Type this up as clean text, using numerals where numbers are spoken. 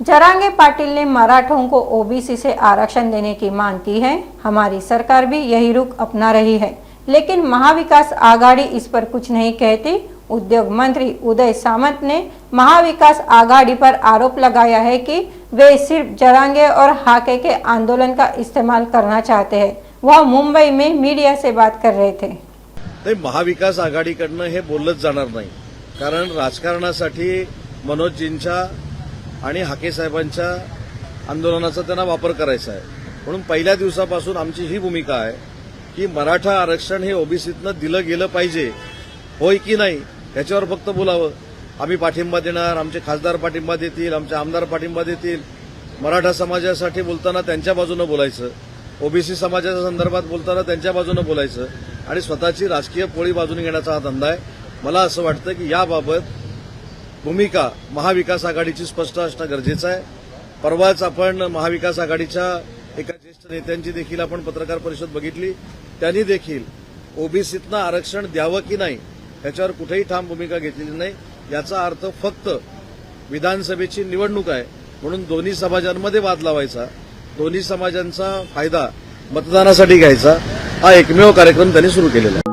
जरांगे पाटिल ने मराठों को ओबीसी से आरक्षण देने की मांग की है। हमारी सरकार भी यही रुख अपना रही है, लेकिन महाविकास आघाड़ी इस पर कुछ नहीं कहती। उद्योग मंत्री उदय सामंत ने महाविकास आघाड़ी पर आरोप लगाया है कि वे सिर्फ जरांगे और हाके के आंदोलन का इस्तेमाल करना चाहते हैं। वह मुंबई में मीडिया से बात कर रहे थे। महाविकास आघाडीकडनं हे बोललंच जाणार नाही, कारण राजकारणासाठी मनोजजींच्या आणि हाके साहेबांच्या आंदोलनाचा त्यांना वापर करायचा आहे। म्हणून पहिल्या दिवसापासून आमची ही भूमिका आहे की मराठा आरक्षण हे ओबीसीतनं दिलं गेलं पाहिजे, होय की नाही याच्यावर फक्त बोलावं। आम्ही पाठिंबा देणार, आमचे खासदार पाठिंबा देतील, आमचे आमदार पाठिंबा देतील। मराठा समाजासाठी बोलताना त्यांच्या बाजूने बोलायचं, ओबीसी समाजाच्या संदर्भात बोलताना त्यांच्या बाजूने बोलायचं आणि स्वतःची राजकीय पोळी बाजूने घेण्याचा हा धंदा आहे। मला असं वाटतं की याबाबत भूमिका महाविकास आघाडीची स्पष्ट असणं गरजेचं आहे। परवाच आपण महाविकास आघाडीच्या एका ज्येष्ठ नेत्यांची देखील आपण पत्रकार परिषद बघितली। त्यांनी देखील ओबीसीतनं आरक्षण द्यावं की नाही याच्यावर कुठेही ठाम भूमिका घेतलेली नाही। याचा अर्थ फक्त विधानसभेची निवडणूक आहे म्हणून दोन्ही समाजांमध्ये वाद लावायचा, दोन्ही समाजांचा फायदा मतदानासाठी घ्यायचा, हा एकमेव कार्यक्रम त्यांनी सुरू केलेला आहे।